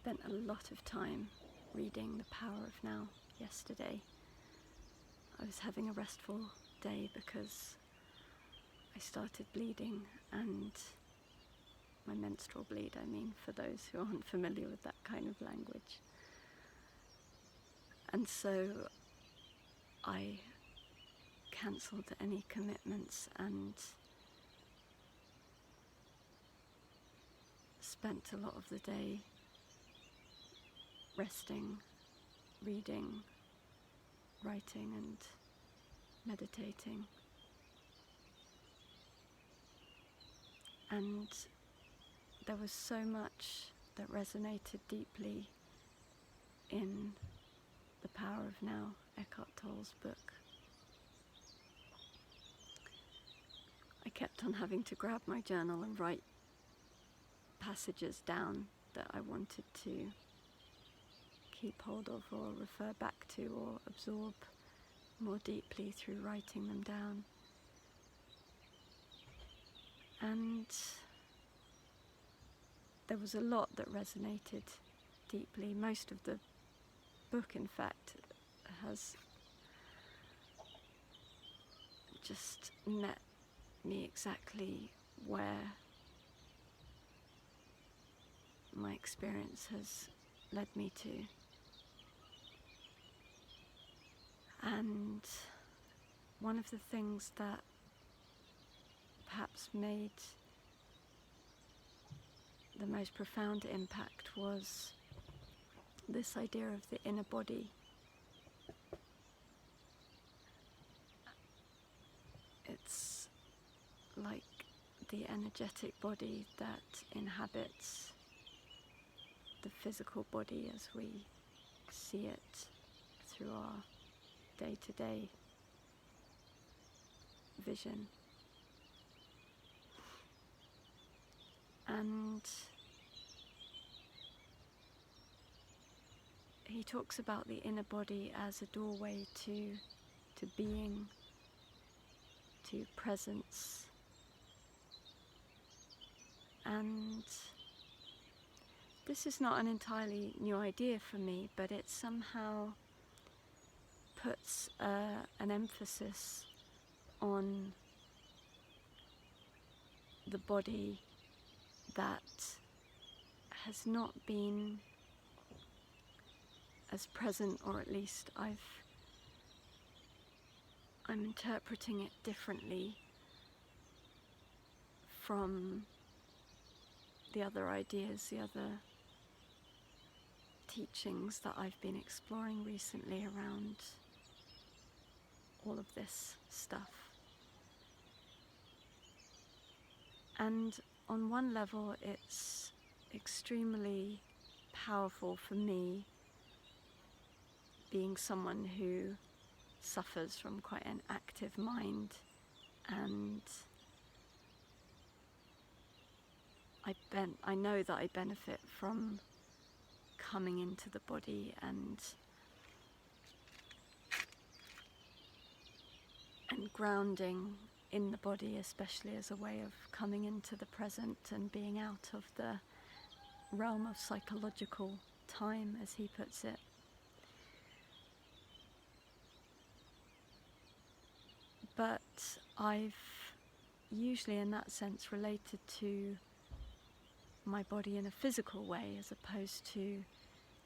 spent a lot of time reading The Power of Now yesterday. I was having a restful day because I started bleeding, and my menstrual bleed, I mean, for those who aren't familiar with that kind of language. And so I cancelled any commitments and spent a lot of the day resting, reading, writing and meditating. And there was so much that resonated deeply in The Power of Now, Eckhart Tolle's book. I kept on having to grab my journal and write passages down that I wanted to keep hold of or refer back to or absorb more deeply through writing them down. And there was a lot that resonated deeply. Most of the book, in fact, has just met me exactly where my experience has led me to. And one of the things that perhaps made the most profound impact was this idea of the inner body. It's like the energetic body that inhabits the physical body as we see it through our day-to-day vision. And he talks about the inner body as a doorway to being, to presence. And this is not an entirely new idea for me, but it somehow puts an emphasis on the body that has not been as present, or at least I'm interpreting it differently from the other ideas, the other teachings that I've been exploring recently around all of this stuff. And on one level, it's extremely powerful for me, being someone who suffers from quite an active mind, and I know that I benefit from coming into the body and grounding in the body, especially as a way of coming into the present and being out of the realm of psychological time, as he puts it. But I've usually in that sense related to my body in a physical way, as opposed to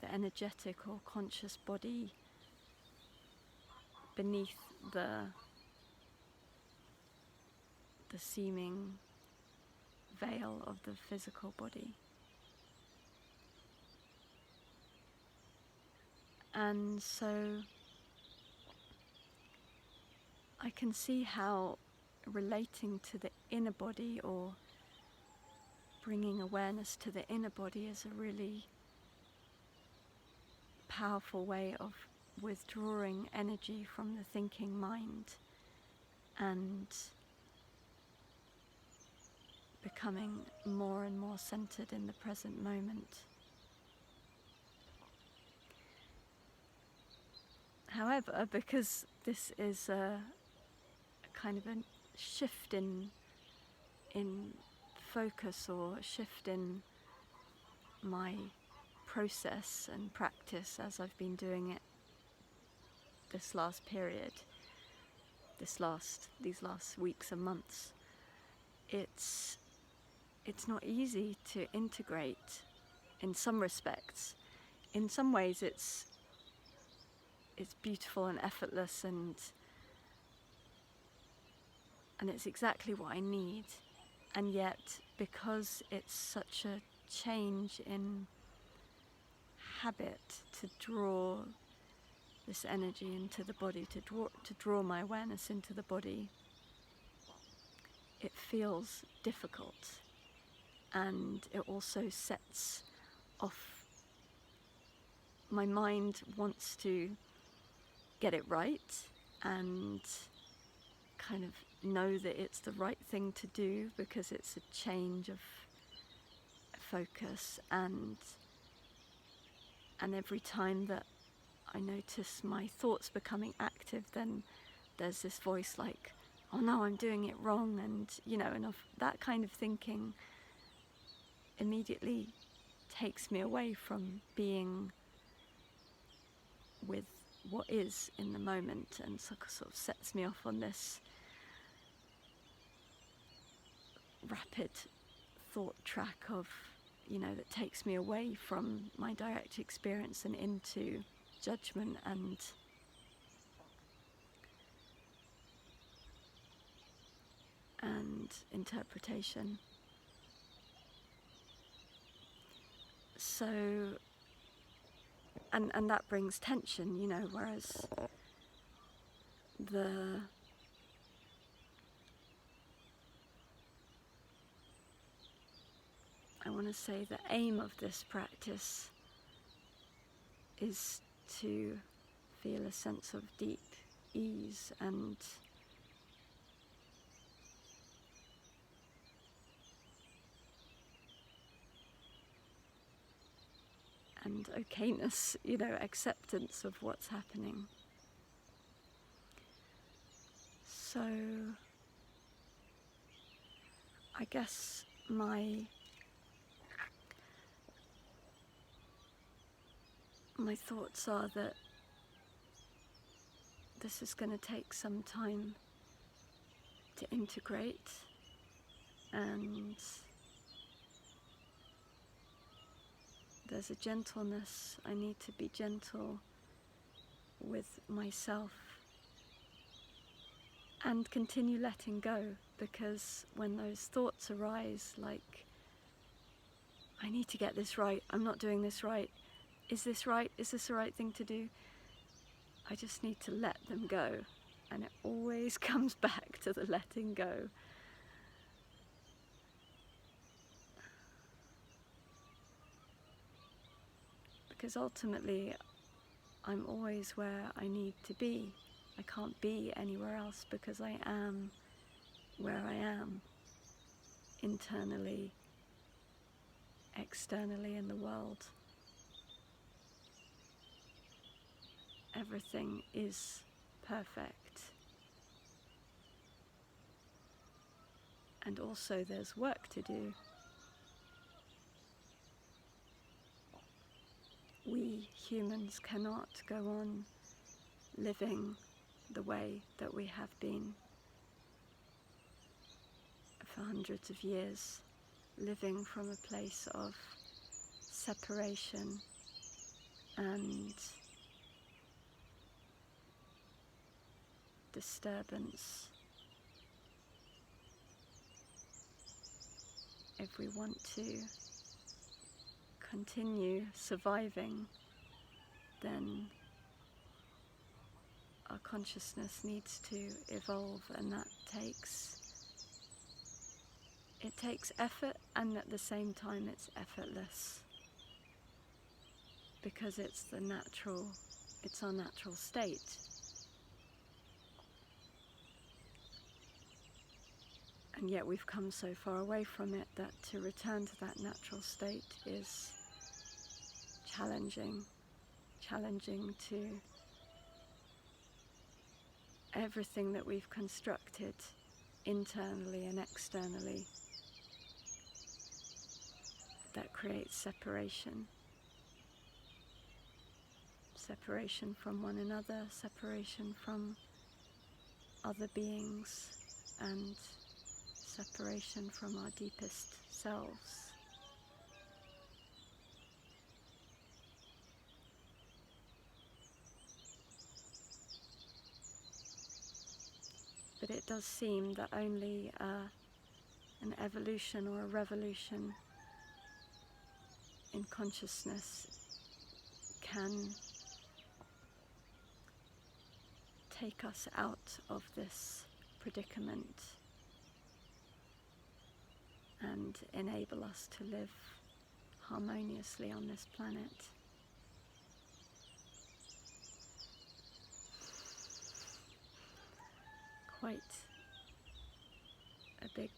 the energetic or conscious body beneath the seeming veil of the physical body. And so I can see how relating to the inner body, or bringing awareness to the inner body, is a really powerful way of withdrawing energy from the thinking mind and becoming more and more centered in the present moment. However, because this is a kind of a shift in focus, or a shift in my process and practice as I've been doing it this last period, these last weeks and months, it's not easy to integrate in some respects. In some ways it's beautiful and effortless, and it's exactly what I need. And yet, because it's such a change in habit to draw this energy into the body, to draw my awareness into the body, it feels difficult, and it also sets off. My mind wants to get it right and kind of know that it's the right thing to do, because it's a change of focus, and every time that I notice my thoughts becoming active, then there's this voice like, oh no, I'm doing it wrong, and that kind of thinking immediately takes me away from being with what is in the moment, and sort of sets me off on this rapid thought track of, that takes me away from my direct experience and into judgment and interpretation. So, and that brings tension, whereas I want to say the aim of this practice is to feel a sense of deep ease and okayness, acceptance of what's happening. So I guess my thoughts are that this is going to take some time to integrate, and there's a gentleness. I need to be gentle with myself and continue letting go, because when those thoughts arise, like, I need to get this right, I'm not doing this right, is this right, is this the right thing to do? I just need to let them go, and it always comes back to the letting go. Because ultimately, I'm always where I need to be. I can't be anywhere else, because I am where I am, internally, externally in the world. Everything is perfect. And also there's work to do. We humans cannot go on living the way that we have been for hundreds of years, living from a place of separation and disturbance. If we want to continue surviving, then our consciousness needs to evolve, and that takes effort, and at the same time it's effortless, because it's our natural state. And yet we've come so far away from it that to return to that natural state is challenging to everything that we've constructed internally and externally that creates separation. separation from one another, separation from other beings, and separation from our deepest selves. But it does seem that only an evolution or a revolution in consciousness can take us out of this predicament and enable us to live harmoniously on this planet. Quite a big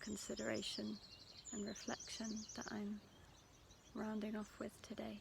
consideration and reflection that I'm rounding off with today.